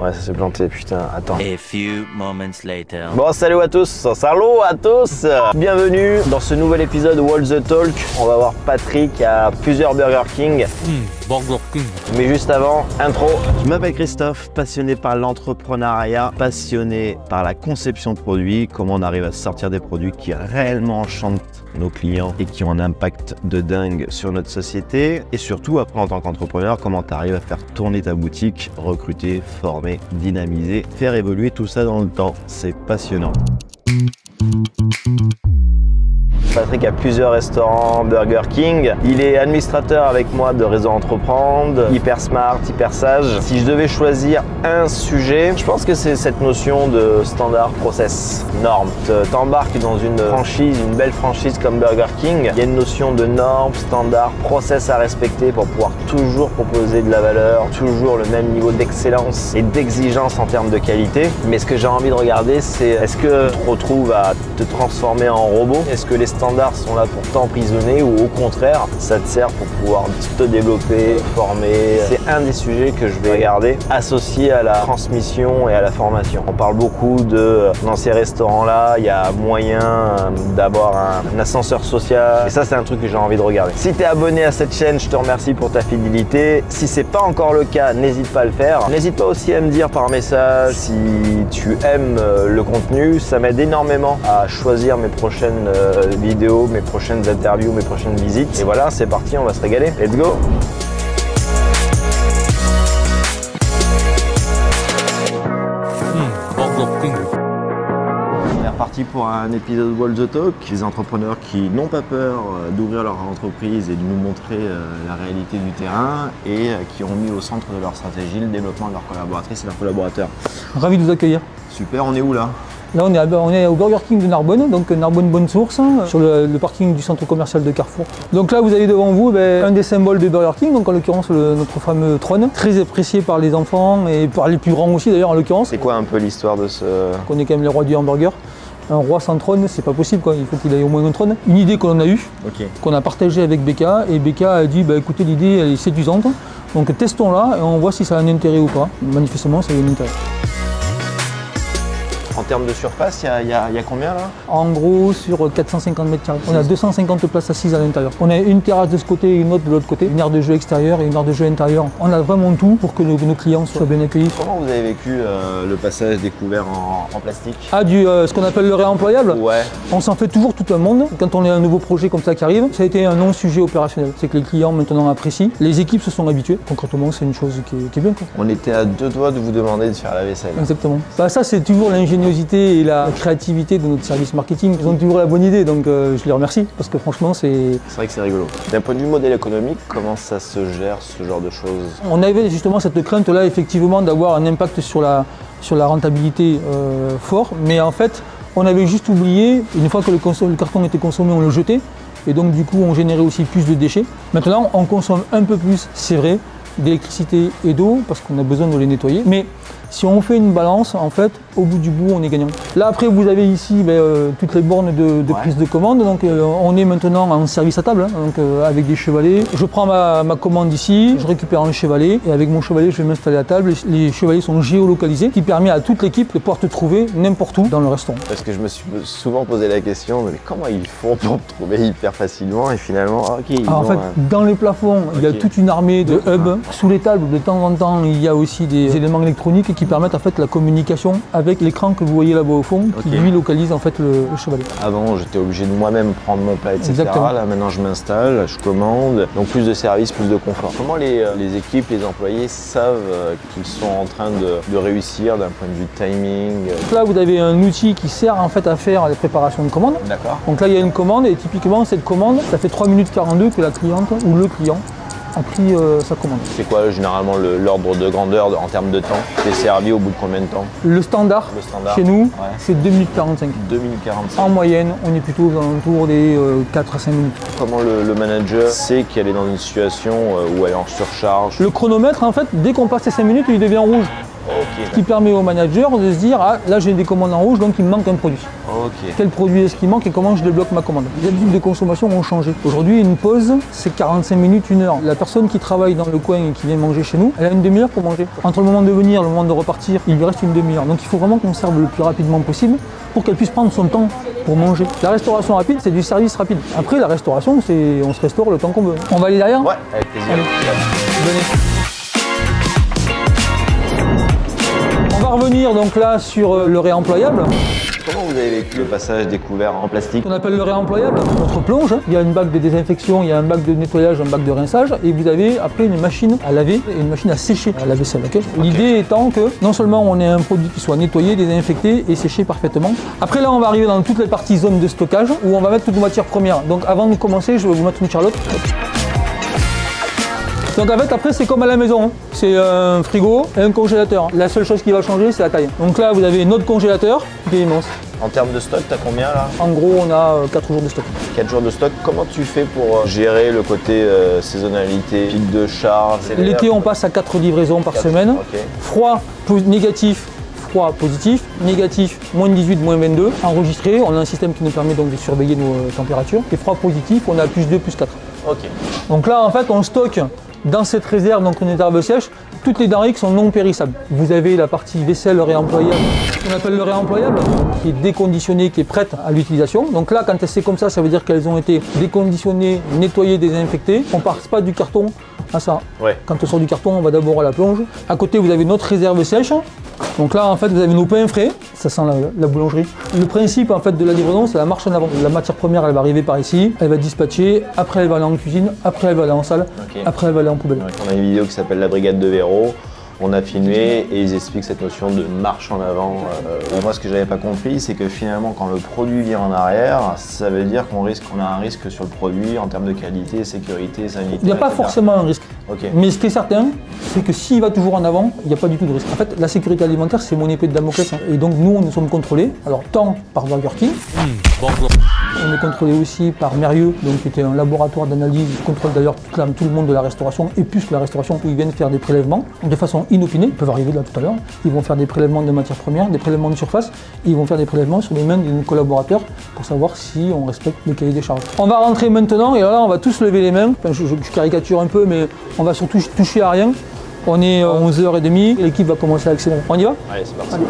Ouais, ça s'est planté, putain, attends. A few moments later. Bon, salut à tous, bienvenue dans ce nouvel épisode Wall the Talk. On va voir Patrick à plusieurs Burger King. Burger King. Mais juste avant, intro. Je m'appelle Christophe, passionné par l'entrepreneuriat, passionné par la conception de produits, comment on arrive à sortir des produits qui réellement enchantent nos clients et qui ont un impact de dingue sur notre société. Et surtout, après, en tant qu'entrepreneur, comment tu arrives à faire tourner ta boutique, recruter, former, dynamiser, faire évoluer tout ça dans le temps. C'est passionnant. Patrick a plusieurs restaurants Burger King. Il est administrateur avec moi de Réseau Entreprendre, hyper smart, hyper sage. Si je devais choisir un sujet, je pense que c'est cette notion de standard, process, normes. T'embarques dans une franchise, une belle franchise comme Burger King, il y a une notion de normes, standards, process à respecter pour pouvoir toujours proposer de la valeur, toujours le même niveau d'excellence et d'exigence en termes de qualité. Mais ce que j'ai envie de regarder, c'est est-ce que tu te retrouves à te transformer en robot? Est-ce que les standards sont là pour t'emprisonner ou au contraire ça te sert pour pouvoir te développer, former? C'est un des sujets que je vais regarder associé à la transmission et à la formation. On parle beaucoup de dans ces restaurants là il y a moyen d'avoir un ascenseur social et ça c'est un truc que j'ai envie de regarder. Si tu es abonné à cette chaîne, je te remercie pour ta fidélité. Si c'est pas encore le cas, n'hésite pas à le faire. N'hésite pas aussi à me dire par message si tu aimes le contenu, ça m'aide énormément à choisir mes prochaines vidéos, mes prochaines interviews, mes prochaines visites. Et voilà, c'est parti, on va se régaler. Let's go! Burger King. On est reparti pour un épisode Wall the Talk. Les entrepreneurs qui n'ont pas peur d'ouvrir leur entreprise et de nous montrer la réalité du terrain et qui ont mis au centre de leur stratégie le développement de leurs collaboratrices et leurs collaborateurs. Ravi de vous accueillir. Super, on est où là? Là, on est au Burger King de Narbonne, donc Narbonne Bonne Source, sur le parking du centre commercial de Carrefour. Donc là, vous avez devant vous un des symboles de Burger King, donc en l'occurrence notre fameux trône, très apprécié par les enfants et par les plus grands aussi d'ailleurs en l'occurrence. C'est quoi un peu l'histoire de ce... On est quand même les rois du hamburger. Un roi sans trône, c'est pas possible quoi, il faut qu'il ait au moins un trône. Une idée que l'on a eue, qu'on a partagée avec Becca, et Becca a dit écoutez, l'idée elle est séduisante, donc testons-la et on voit si ça a un intérêt ou pas. Manifestement, ça a un intérêt. En termes de surface, il y a combien là? En gros, sur 450 mètres carrés. On a 250 places assises à l'intérieur. On a une terrasse de ce côté et une autre de l'autre côté. Une aire de jeu extérieure et une aire de jeu intérieure. On a vraiment tout pour que nos clients soient bien accueillis. Comment vous avez vécu le passage découvert en plastique? Ah, ce qu'on appelle le réemployable. Ouais. On s'en fait toujours tout un monde. Quand on a un nouveau projet comme ça qui arrive, ça a été un non-sujet opérationnel. C'est que les clients maintenant apprécient. Les équipes se sont habituées. Concrètement, c'est une chose qui est bien. Quoi. On était à deux doigts de vous demander de faire la vaisselle. Exactement. Ça, c'est toujours l'ingéniosité et la créativité de notre service marketing. Ils ont toujours la bonne idée, donc je les remercie parce que franchement, c'est vrai que c'est rigolo. D'un point de vue modèle économique, comment ça se gère ce genre de choses? On avait justement cette crainte-là, effectivement, d'avoir un impact sur la rentabilité fort, mais en fait, on avait juste oublié, une fois que le carton était consommé, on le jetait, et donc du coup, on générait aussi plus de déchets. Maintenant, on consomme un peu plus, c'est vrai, d'électricité et d'eau, parce qu'on a besoin de les nettoyer, mais si on fait une balance, en fait, au bout du bout, on est gagnant. Là, après, vous avez ici toutes les bornes de prise de commande. Donc, on est maintenant en service à table, avec des chevalets. Je prends ma commande ici, je récupère un chevalet et avec mon chevalet, je vais m'installer à table. Les chevalets sont géolocalisés, ce qui permet à toute l'équipe de pouvoir te trouver n'importe où dans le restaurant. Parce que je me suis souvent posé la question, mais comment ils font pour me trouver hyper facilement? Et finalement, en fait, dans les plafonds, il y a toute une armée de hubs. Sous les tables, de temps en temps, il y a aussi des éléments électroniques qui permettent en fait la communication avec l'écran que vous voyez là-bas au fond, qui lui localise en fait le chevalet. Avant, j'étais obligé de moi-même prendre mon plat, etc. Exactement. Là, maintenant, je m'installe, je commande, donc plus de service, plus de confort. Comment les équipes, les employés savent qu'ils sont en train de réussir d'un point de vue timing? Là, vous avez un outil qui sert en fait à faire les préparations de commandes. D'accord. Donc là, il y a une commande et typiquement cette commande, ça fait 3 minutes 42 que la cliente ou le client a pris sa commande. C'est quoi généralement l'ordre de grandeur en termes de temps? C'est servi au bout de combien de temps? Le standard chez nous, c'est 2 minutes 45. 2 minutes 45. En moyenne, on est plutôt autour des 4 à 5 minutes. Comment le manager sait qu'elle est dans une situation où elle est en surcharge? Le chronomètre, en fait, dès qu'on passe les 5 minutes, il devient rouge. Ok. Ce qui permet au manager de se dire, ah là j'ai des commandes en rouge, donc il me manque un produit. Ok. Quel produit est-ce qui manque et comment je débloque ma commande? Les habitudes de consommation ont changé. Aujourd'hui, une pause, c'est 45 minutes, 1 heure. La personne qui travaille dans le coin et qui vient manger chez nous, elle a une demi-heure pour manger. Entre le moment de venir et le moment de repartir, il lui reste une demi-heure. Donc il faut vraiment qu'on serve le plus rapidement possible pour qu'elle puisse prendre son temps pour manger. La restauration rapide, c'est du service rapide. Après, la restauration, c'est on se restaure le temps qu'on veut. On va aller derrière? Ouais, avec plaisir. Allez. Venez. On va revenir donc là sur le réemployable. Comment vous avez vécu le passage des couverts en plastique? On appelle le réemployable notre plonge. Il y a une bac de désinfection, il y a un bac de nettoyage, un bac de rinçage et vous avez après une machine à laver et une machine à sécher la vaisselle. Okay. L'idée étant que non seulement on ait un produit qui soit nettoyé, désinfecté et séché parfaitement. Après là on va arriver dans toutes les parties zones de stockage où on va mettre toutes nos matières premières. Donc avant de commencer, je vais vous mettre une charlotte. Donc en fait après c'est comme à la maison, c'est un frigo et un congélateur. La seule chose qui va changer c'est la taille. Donc là vous avez notre congélateur qui est immense. En termes de stock, t'as combien là? En gros on a 4 jours de stock. 4 jours de stock. Comment tu fais pour gérer le côté saisonnalité, pic de charge? L'été on passe à 4 livraisons par semaine. Okay. Froid négatif, froid positif, négatif moins 18, moins 22. Enregistré, on a un système qui nous permet donc de surveiller nos températures. Et froid positif, on a plus 2, plus 4. Ok. Donc là en fait on stocke dans cette réserve, donc une réserve sèche, toutes les denrées qui sont non périssables. Vous avez la partie vaisselle réemployable, qu'on appelle le réemployable, qui est déconditionnée, qui est prête à l'utilisation. Donc là, quand c'est comme ça veut dire qu'elles ont été déconditionnées, nettoyées, désinfectées. On ne passe pas du carton à ça. Ouais. Quand on sort du carton, on va d'abord à la plonge. À côté, vous avez notre réserve sèche. Donc là, en fait, vous avez nos pains frais. Ça sent la boulangerie. Le principe en fait de la livraison, c'est la marche en avant. La matière première, elle va arriver par ici, elle va dispatcher, après elle va aller en cuisine, après elle va aller en salle, après elle va aller en poubelle. On a une vidéo qui s'appelle La Brigade de Véro. On a filmé et ils expliquent cette notion de marche en avant. Moi, ce que j'avais pas compris, c'est que finalement, quand le produit vient en arrière, ça veut dire qu'on a un risque sur le produit en termes de qualité, sécurité, sanitaire. Il n'y a pas etc. forcément un risque. Okay. Mais ce qui est certain, c'est que s'il va toujours en avant, il n'y a pas du tout de risque. En fait, la sécurité alimentaire, c'est mon épée de Damoclès. Et donc, nous sommes contrôlés. Alors, tant par Burger King. On est contrôlé aussi par Mérieux, donc qui était un laboratoire d'analyse qui contrôle d'ailleurs tout le monde de la restauration et plus que la restauration où ils viennent faire des prélèvements de façon inopinée. Ils peuvent arriver là tout à l'heure. Ils vont faire des prélèvements de matières premières, des prélèvements de surface. Et ils vont faire des prélèvements sur les mains de nos collaborateurs pour savoir si on respecte le cahier des charges. On va rentrer maintenant et là on va tous lever les mains. Enfin, je caricature un peu, mais on va surtout toucher à rien. On est 11h30, l'équipe va commencer à accélérer. On y va? Allez, c'est parti. Allez.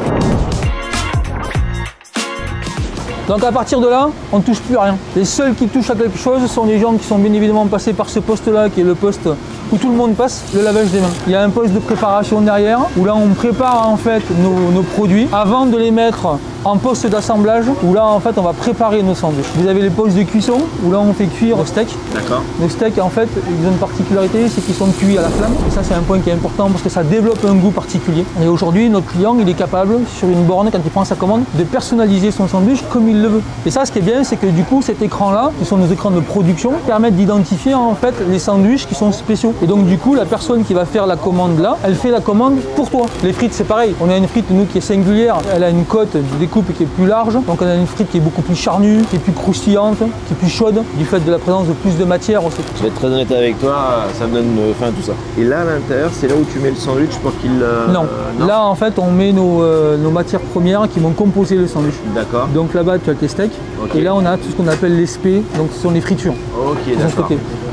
Donc à partir de là, on ne touche plus à rien. Les seuls qui touchent à quelque chose sont les gens qui sont bien évidemment passés par ce poste-là, qui est le poste où tout le monde passe, le lavage des mains. Il y a un poste de préparation derrière, où là on prépare en fait nos produits avant de les mettre en poste d'assemblage, où là en fait on va préparer nos sandwichs. Vous avez les postes de cuisson, où là on fait cuire le steak. D'accord. Le steak en fait, ils ont une particularité, c'est qu'ils sont cuits à la flamme. Et ça c'est un point qui est important parce que ça développe un goût particulier. Et aujourd'hui, notre client, il est capable, sur une borne, quand il prend sa commande, de personnaliser son sandwich comme il le veut. Et ça, ce qui est bien, c'est que du coup, cet écran-là, qui sont nos écrans de production, permettent d'identifier en fait les sandwichs qui sont spéciaux. Et donc du coup, la personne qui va faire la commande là, elle fait la commande pour toi. Les frites, c'est pareil. On a une frite, nous, qui est singulière. Elle a une côte de découpe qui est plus large. Donc on a une frite qui est beaucoup plus charnue, qui est plus croustillante, qui est plus chaude, du fait de la présence de plus de matière aussi. Je vais être très honnête avec toi, ça me donne faim tout ça. Et là, à l'intérieur, c'est là où tu mets le sandwich pour qu'il... Non. Là, en fait, on met nos matières premières qui vont composer le sandwich. D'accord. Donc là-bas, tu as tes steaks. Okay. Et là, on a tout ce qu'on appelle les spés, donc ce sont les fritures. Ok, d'accord.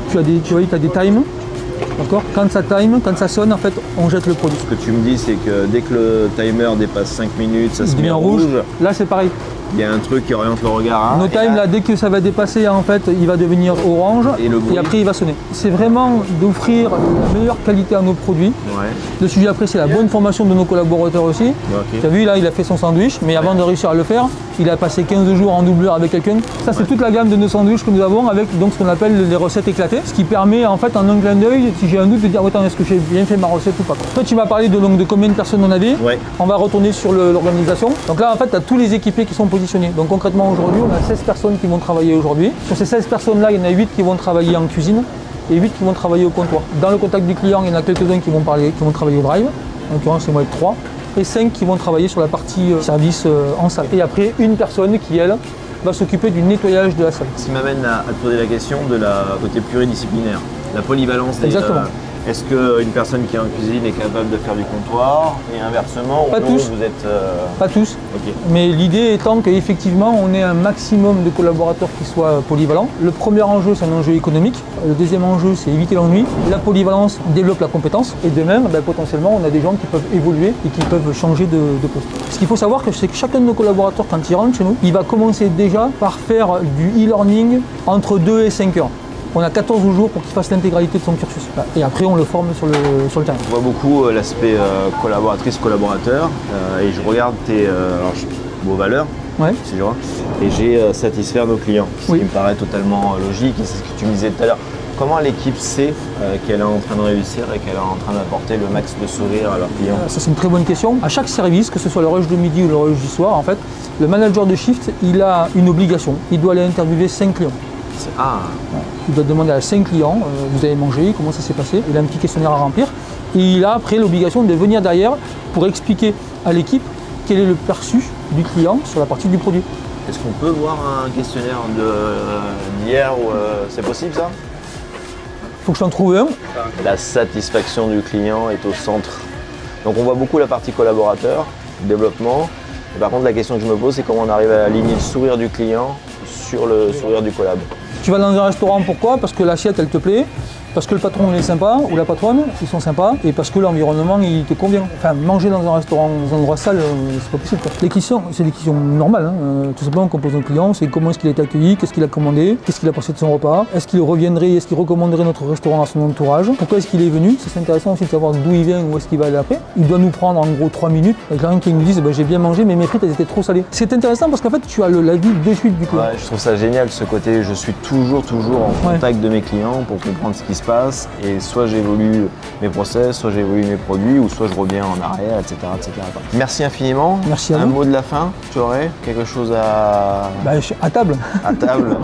Tu as des times. D'accord. Quand ça sonne, en fait, on jette le produit. Ce que tu me dis, c'est que dès que le timer dépasse 5 minutes, ça se met en rouge. Là, c'est pareil. Il y a un truc qui oriente le regard. Nos times, là, dès que ça va dépasser, en fait, il va devenir orange et après, il va sonner. C'est vraiment d'offrir la meilleure qualité à nos produits. Ouais. Le sujet après, c'est la bonne formation de nos collaborateurs aussi. Okay. Tu as vu, là, il a fait son sandwich, mais avant de réussir à le faire, il a passé 15 jours en doublure avec quelqu'un. Ça, c'est toute la gamme de nos sandwichs que nous avons avec donc, ce qu'on appelle les recettes éclatées. Ce qui permet, en fait, en un clin d'œil, si j'ai un doute, de dire, attends, est-ce que j'ai bien fait ma recette ou pas. Toi, tu m'as parlé de combien de personnes on avait. Ouais. On va retourner sur l'organisation. Donc là, en fait, tu as tous les équipiers qui sont positionnés. Donc concrètement, aujourd'hui, on a 16 personnes qui vont travailler aujourd'hui. Sur ces 16 personnes-là, il y en a 8 qui vont travailler en cuisine et 8 qui vont travailler au comptoir. Dans le contact du client, il y en a quelques-uns qui vont travailler au drive. En l'occurrence, c'est moi avec 3. Et 5 qui vont travailler sur la partie service en salle. Et après, une personne qui, elle, va s'occuper du nettoyage de la salle. Ce qui m'amène à te poser la question de la côté pluridisciplinaire, la polyvalence Est-ce qu'une personne qui est en cuisine est capable de faire du comptoir et inversement Pas ou non, tous. vous êtes Pas tous. ok. Mais l'idée étant qu'effectivement, on ait un maximum de collaborateurs qui soient polyvalents. Le premier enjeu, c'est un enjeu économique. Le deuxième enjeu, c'est éviter l'ennui. La polyvalence développe la compétence. Et de même, potentiellement, on a des gens qui peuvent évoluer et qui peuvent changer de poste. Ce qu'il faut savoir, c'est que chacun de nos collaborateurs, quand il rentre chez nous, il va commencer déjà par faire du e-learning entre 2 et 5 heures. On a 14 jours pour qu'il fasse l'intégralité de son cursus. Et après, on le forme sur le terrain. Je vois beaucoup l'aspect collaboratrice-collaborateur et je regarde vos valeurs, Ouais. si je vois, et j'ai satisfaire nos clients, ce Oui. qui me paraît totalement logique et c'est ce que tu me disais tout à l'heure. Comment l'équipe sait qu'elle est en train de réussir et qu'elle est en train d'apporter le max de sourire à leurs clients? Ça, c'est une très bonne question. À chaque service, que ce soit le rush de midi ou le rush du soir, en fait, le manager de shift, il a une obligation. Il doit aller interviewer 5 clients. Ah, Il doit demander à 5 clients, vous avez mangé, comment ça s'est passé. Il a un petit questionnaire à remplir. Et il a après l'obligation de venir derrière pour expliquer à l'équipe quel est le perçu du client sur la partie du produit. est-ce qu'on peut voir un questionnaire d'hier ou c'est possible ça? Il faut que je t'en trouve un. La satisfaction du client est au centre. Donc on voit beaucoup la partie collaborateur, développement. Et par contre la question que je me pose c'est comment on arrive à aligner le sourire du client sur le sourire du collab. Tu vas dans un restaurant, pourquoi? Parce que l'assiette, elle te plaît, parce que le patron, il est sympa, ou la patronne, ils sont sympas, et parce que l'environnement, il te convient. Enfin, manger dans un restaurant, dans un endroit sale, c'est pas possible, quoi. Les questions, c'est des questions normales, hein. Tout simplement qu'on pose au client, c'est comment est-ce qu'il a été accueilli, qu'est-ce qu'il a commandé, qu'est-ce qu'il a pensé de son repas, est-ce qu'il reviendrait, est-ce qu'il recommanderait notre restaurant à son entourage, pourquoi est-ce qu'il est venu. C'est intéressant aussi de savoir d'où il vient, où est-ce qu'il va aller après. Il doit nous prendre en gros 3 minutes, avec rien qui nous dise, j'ai bien mangé, mais mes frites, elles étaient trop salées. C'est intéressant parce qu'en fait, tu as l'avis de suite du client. Ouais, je trouve ça génial ce côté, je suis toujours en Ouais. contact de mes clients pour comprendre ce qui se passe et soit j'évolue mes process, soit j'évolue mes produits ou soit je reviens en arrière, etc. etc. Merci infiniment. Merci à Un vous. mot de la fin, tu aurais quelque chose à À table. table?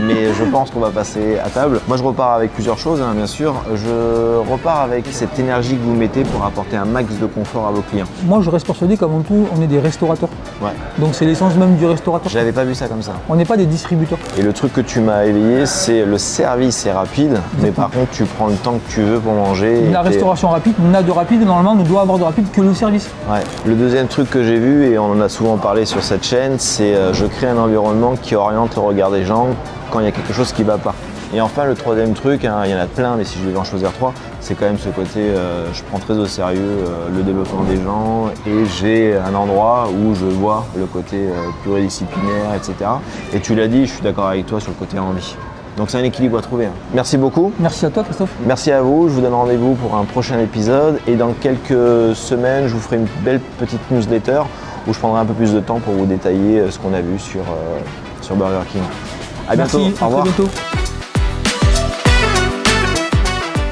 Mais je pense qu'on va passer à table. Moi, je repars avec plusieurs choses, hein, bien sûr. Je repars avec cette énergie que vous mettez pour apporter un max de confort à vos clients. Moi, je reste persuadé qu'avant tout, on est des restaurateurs. Ouais. Donc c'est l'essence même du restaurateur. J'avais pas vu ça comme ça. On n'est pas des distributeurs. Et le truc que tu m'as éveillé, c'est le service est rapide, mais par contre, tu prends le temps que tu veux pour manger. La et t'es- restauration rapide n'a de rapide, normalement, ne doit avoir de rapide que le service. Ouais. Le deuxième truc que j'ai vu, et on en a souvent parlé sur cette chaîne, c'est je crée un environnement qui oriente le regard des gens quand il y a quelque chose qui ne va pas. Et enfin, le troisième truc, hein, il y en a plein, mais si je devais en choisir 3, c'est quand même ce côté, je prends très au sérieux le développement des gens et j'ai un endroit où je vois le côté pluridisciplinaire, etc. Et tu l'as dit, je suis d'accord avec toi sur le côté envie. Donc c'est un équilibre à trouver. Hein. Merci beaucoup. Merci à toi, Christophe. Merci à vous, je vous donne rendez-vous pour un prochain épisode et dans quelques semaines, je vous ferai une belle petite newsletter où je prendrai un peu plus de temps pour vous détailler ce qu'on a vu sur Burger King. À bientôt, Merci, au revoir. à très bientôt.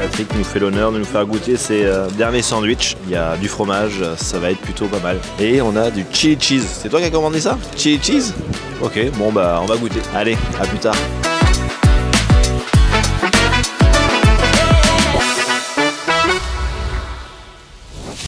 Patrick nous fait l'honneur de nous faire goûter ses derniers sandwichs. Il y a du fromage, ça va être plutôt pas mal. Et on a du chili cheese. C'est toi qui as commandé ça? Chili cheese? Ok, bon bah on va goûter. Allez, à plus tard.